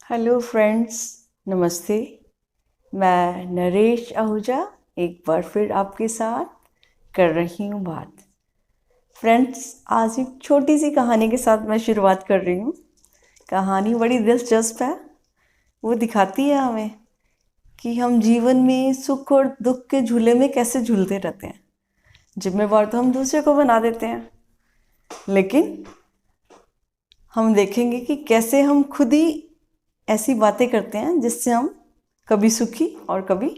Hello friends, नमस्ते। मैं नरेश आहूजा एक बार फिर आपके साथ कर रही हूँ बात। फ्रेंड्स, आज एक छोटी सी कहानी के साथ मैं शुरुआत कर रही हूँ। कहानी बड़ी दिलचस्प है। वो दिखाती है हमें कि हम जीवन में सुख और दुख के झूले में कैसे झूलते रहते हैं। जिम्मेवार तो हम दूसरे को बना देते हैं, लेकिन हम देखेंगे कि कैसे हम खुद ही ऐसी बातें करते हैं जिससे हम कभी सुखी और कभी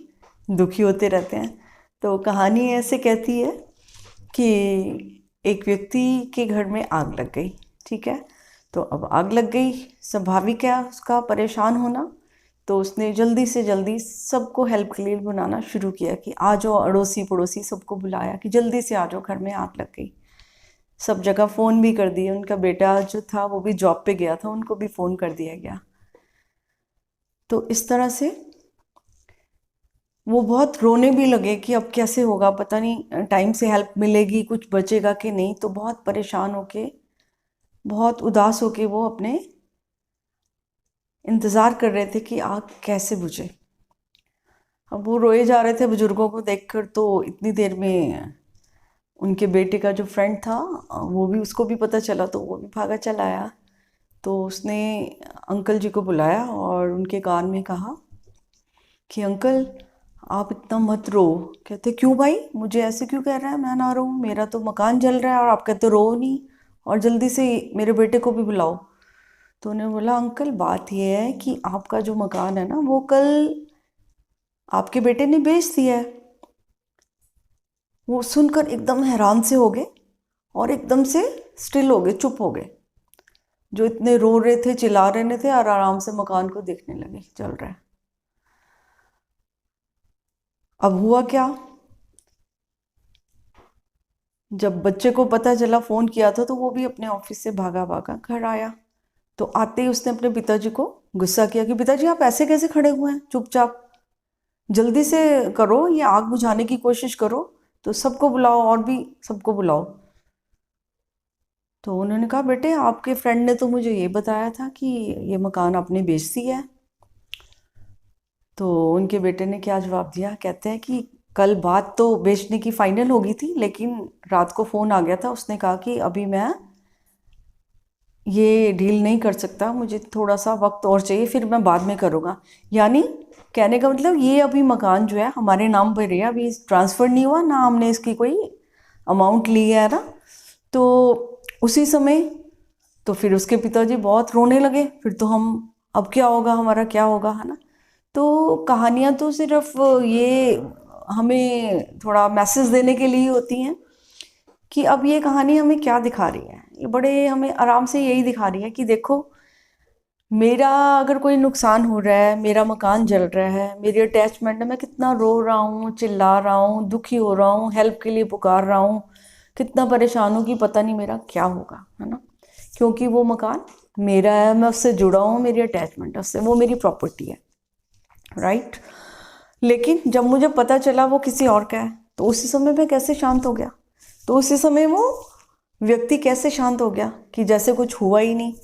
दुखी होते रहते हैं। तो कहानी ऐसे कहती है कि एक व्यक्ति के घर में आग लग गई। ठीक है, तो अब आग लग गई, स्वाभाविक है उसका परेशान होना। तो उसने जल्दी से जल्दी सबको हेल्प के लिए बुलाना शुरू किया कि आ जाओ, अड़ोसी पड़ोसी सबको बुलाया कि जल्दी से आ जाओ, घर में आग लग गई। सब जगह फ़ोन भी कर दिए। उनका बेटा जो था वो भी जॉब पे गया था, उनको भी फ़ोन कर दिया गया। तो इस तरह से वो बहुत रोने भी लगे कि अब कैसे होगा, पता नहीं टाइम से हेल्प मिलेगी, कुछ बचेगा कि नहीं। तो बहुत परेशान होके, बहुत उदास होके वो अपने इंतज़ार कर रहे थे कि आग कैसे बुझे। अब वो रोए जा रहे थे बुजुर्गों को देखकर। तो इतनी देर में उनके बेटे का जो फ्रेंड था, वो भी, उसको भी पता चला, तो वो भी भागा चला आया। तो उसने अंकल जी को बुलाया और उनके कान में कहा कि अंकल, आप इतना मत रो। कहते क्यों भाई, मुझे ऐसे क्यों कह रहा है, मैं ना रो, मेरा तो मकान जल रहा है और आप कहते रो नहीं, और जल्दी से मेरे बेटे को भी बुलाओ। तो उन्होंने बोला अंकल, बात यह है कि आपका जो मकान है ना, वो कल आपके बेटे ने बेच दिया है। वो सुनकर एकदम हैरान से हो गए और एकदम से स्टिल हो गए, चुप हो गए। जो इतने रो रहे थे, चिल्ला रहे थे, और आराम से मकान को देखने लगे, चल रहा है। अब हुआ क्या, जब बच्चे को पता चला, फ़ोन किया था, तो वो भी अपने ऑफिस से भागा भागा घर आया। तो आते ही उसने अपने पिताजी को गुस्सा किया कि पिताजी, आप ऐसे कैसे खड़े हुए हैं चुपचाप, जल्दी से करो, ये आग बुझाने की कोशिश करो, तो सबको बुलाओ और भी सबको बुलाओ। तो उन्होंने कहा बेटे, आपके फ्रेंड ने तो मुझे ये बताया था कि ये मकान आपने बेच दिया है। तो उनके बेटे ने क्या जवाब दिया, कहते हैं कि कल बात तो बेचने की फाइनल हो गई थी, लेकिन रात को फ़ोन आ गया था, उसने कहा कि अभी मैं ये डील नहीं कर सकता, मुझे थोड़ा सा वक्त और चाहिए, फिर मैं बाद में करूँगा। यानी कहने का मतलब, ये अभी मकान जो है हमारे नाम पर है, अभी ट्रांसफ़र नहीं हुआ ना, हमने इसकी कोई अमाउंट ली है ना। तो उसी समय तो फिर उसके पिताजी बहुत रोने लगे। फिर तो हम, अब क्या होगा, हमारा क्या होगा, है ना। तो कहानियाँ तो सिर्फ ये हमें थोड़ा मैसेज देने के लिए होती हैं कि अब ये कहानी हमें क्या दिखा रही है। ये बड़े हमें आराम से यही दिखा रही है कि देखो, मेरा अगर कोई नुकसान हो रहा है, मेरा मकान जल रहा है, मेरी अटैचमेंट है, मैं कितना रो रहा हूँ, चिल्ला रहा हूँ, दुखी हो रहा हूँ, हेल्प के लिए पुकार रहा हूँ, कितना परेशान हूँ कि पता नहीं मेरा क्या होगा, है ना। क्योंकि वो मकान मेरा है, मैं उससे जुड़ा हूँ, मेरी अटैचमेंट है उससे, वो मेरी प्रॉपर्टी है, राइट। लेकिन जब मुझे पता चला वो किसी और का है, तो उसी समय मैं कैसे शांत हो गया। तो उसी समय वो व्यक्ति कैसे शांत हो गया कि जैसे कुछ हुआ ही नहीं।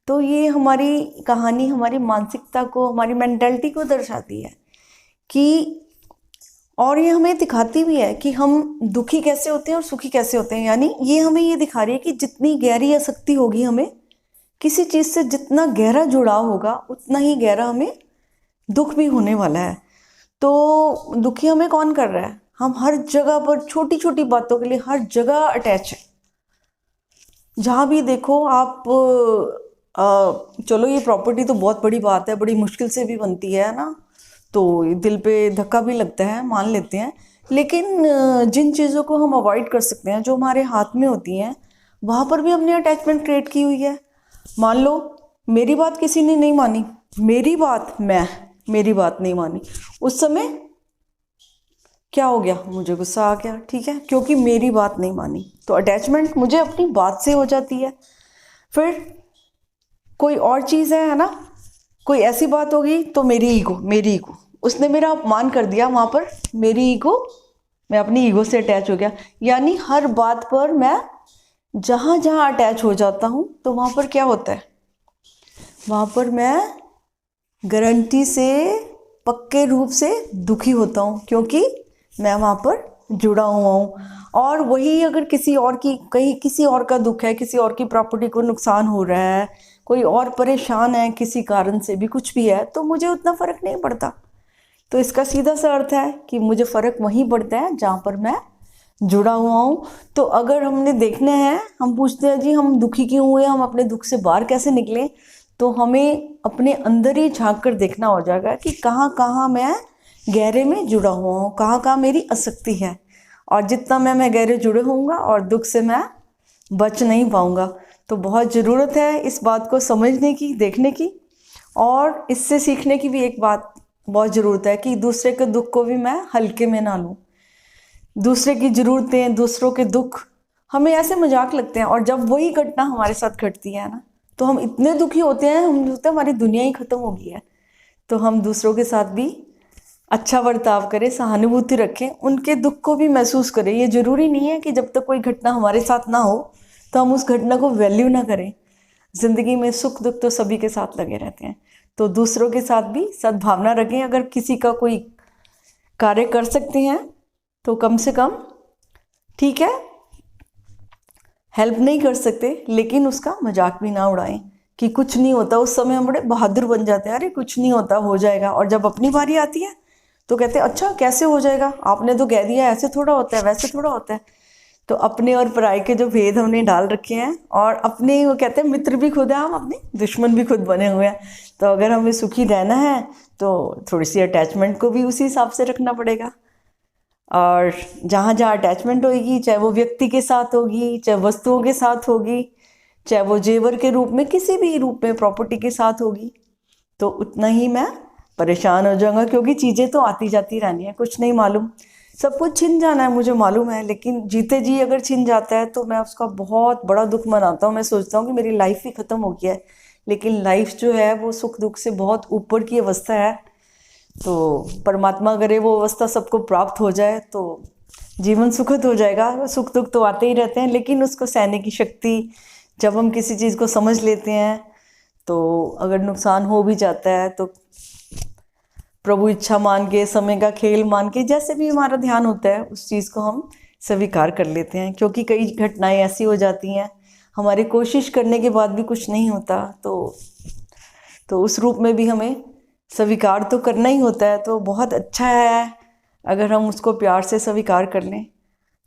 तो ये हमारी कहानी हमारी मानसिकता को, हमारी मेंटालिटी को दर्शाती है कि, और ये हमें दिखाती भी है कि हम दुखी कैसे होते हैं और सुखी कैसे होते हैं। यानी ये हमें ये दिखा रही है कि जितनी गहरी आसक्ति होगी हमें किसी चीज़ से, जितना गहरा जुड़ाव होगा, उतना ही गहरा हमें दुख भी होने वाला है। तो दुखी हमें कौन कर रहा है, हम हर जगह पर छोटी छोटी बातों के लिए हर जगह अटैच है। जहाँ भी देखो आप, चलो ये प्रॉपर्टी तो बहुत बड़ी बात है, बड़ी मुश्किल से भी बनती है ना, तो दिल पे धक्का भी लगता है, मान लेते हैं। लेकिन जिन चीज़ों को हम अवॉइड कर सकते हैं, जो हमारे हाथ में होती हैं, वहाँ पर भी हमने अटैचमेंट क्रिएट की हुई है। मान लो मेरी बात किसी ने नहीं मानी, मेरी बात नहीं मानी, उस समय क्या हो गया, मुझे गुस्सा आ गया, ठीक है, क्योंकि मेरी बात नहीं मानी। तो अटैचमेंट मुझे अपनी बात से हो जाती है। फिर कोई और चीज़ है ना, कोई ऐसी बात होगी तो मेरी ईगो, उसने मेरा अपमान कर दिया, वहाँ पर मेरी ईगो, मैं अपनी ईगो से अटैच हो गया। यानी हर बात पर मैं जहाँ जहाँ अटैच हो जाता हूँ, तो वहाँ पर क्या होता है, वहाँ पर मैं गारंटी से पक्के रूप से दुखी होता हूँ, क्योंकि मैं वहाँ पर जुड़ा हुआ हूँ। और वही अगर किसी और की, कहीं किसी और का दुख है, किसी और की प्रॉपर्टी को नुकसान हो रहा है, कोई और परेशान है किसी कारण से भी, कुछ भी है, तो मुझे उतना फ़र्क नहीं पड़ता। तो इसका सीधा सा अर्थ है कि मुझे फ़र्क वहीं पड़ता है जहाँ पर मैं जुड़ा हुआ हूँ। तो अगर हमने देखना है, हम पूछते हैं जी हम दुखी क्यों हुए, हम अपने दुख से बाहर कैसे निकलें, तो हमें अपने अंदर ही झांक कर देखना हो जाएगा कि कहाँ कहाँ मैं गहरे में जुड़ा हुआ हूँ, कहाँ कहाँ मेरी आसक्ति है। और जितना मैं गहरे जुड़े होऊंगा और दुख से मैं बच नहीं पाऊंगा। तो बहुत ज़रूरत है इस बात को समझने की, देखने की, और इससे सीखने की भी एक बात बहुत ज़रूरत है कि दूसरे के दुख को भी मैं हल्के में ना लूँ। दूसरे की ज़रूरतें, दूसरों के दुख हमें ऐसे मजाक लगते हैं, और जब वही घटना हमारे साथ घटती है ना, तो हम इतने दुखी होते हैं, हम सोचते हैं हमारी दुनिया ही ख़त्म हो गई है। तो हम दूसरों के साथ भी अच्छा बर्ताव करें, सहानुभूति रखें, उनके दुख को भी महसूस करें। ये ज़रूरी नहीं है कि जब तक कोई घटना हमारे साथ ना हो तो हम उस घटना को वैल्यू ना करें। ज़िंदगी में सुख दुख तो सभी के साथ लगे रहते हैं। तो दूसरों के साथ भी सद्भावना रखें। अगर किसी का कोई कार्य कर सकते हैं तो कम से कम, ठीक है, हेल्प नहीं कर सकते, लेकिन उसका मजाक भी ना उड़ाएं कि कुछ नहीं होता। उस समय हम बड़े बहादुर बन जाते हैं, अरे कुछ नहीं होता, हो जाएगा। और जब अपनी बारी आती है तो कहते हैं अच्छा कैसे हो जाएगा, आपने तो कह दिया, ऐसे थोड़ा होता है, वैसे थोड़ा होता है। तो अपने और पराये के जो भेद हमने डाल रखे हैं, और अपने, वो कहते हैं मित्र भी खुद है, हम अपने दुश्मन भी खुद बने हुए हैं। तो अगर हमें सुखी रहना है तो थोड़ी सी अटैचमेंट को भी उसी हिसाब से रखना पड़ेगा। और जहाँ जहाँ अटैचमेंट होगी, चाहे वो व्यक्ति के साथ होगी, चाहे वस्तुओं के साथ होगी, चाहे वो जेवर के रूप में, किसी भी रूप में प्रॉपर्टी के साथ होगी, तो उतना ही मैं परेशान हो जाऊंगा। क्योंकि चीज़ें तो आती जाती रहनी है, कुछ नहीं मालूम, सब कुछ छिन जाना है, मुझे मालूम है। लेकिन जीते जी अगर छिन जाता है तो मैं उसका बहुत बड़ा दुख मनाता हूँ। मैं सोचता हूँ कि मेरी लाइफ ही ख़त्म हो गया है। लेकिन लाइफ जो है वो सुख दुख से बहुत ऊपर की अवस्था है। तो परमात्मा करे वो अवस्था सबको प्राप्त हो जाए तो जीवन सुखद हो जाएगा। सुख दुख तो आते ही रहते हैं, लेकिन उसको सहने की शक्ति, जब हम किसी चीज़ को समझ लेते हैं, तो अगर नुकसान हो भी जाता है तो प्रभु इच्छा मान के, समय का खेल मान के, जैसे भी हमारा ध्यान होता है उस चीज़ को हम स्वीकार कर लेते हैं। क्योंकि कई घटनाएं ऐसी हो जाती हैं, हमारी कोशिश करने के बाद भी कुछ नहीं होता, तो उस रूप में भी हमें स्वीकार तो करना ही होता है। तो बहुत अच्छा है अगर हम उसको प्यार से स्वीकार कर लें,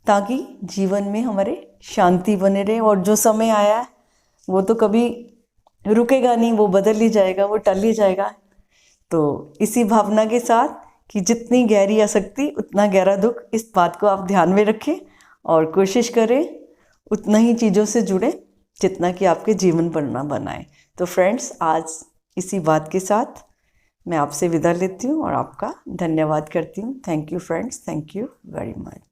ताकि जीवन में हमारे शांति बने रहे। और जो समय आया है वो तो कभी रुकेगा नहीं, वो बदल ही जाएगा, वो टल ही जाएगा। तो इसी भावना के साथ कि जितनी गहरी आसक्ति उतना गहरा दुख, इस बात को आप ध्यान में रखें और कोशिश करें उतना ही चीज़ों से जुड़े जितना कि आपके जीवन पर ना बनाए। तो फ्रेंड्स, आज इसी बात के साथ मैं आपसे विदा लेती हूँ और आपका धन्यवाद करती हूँ। Thank you friends, thank you very much.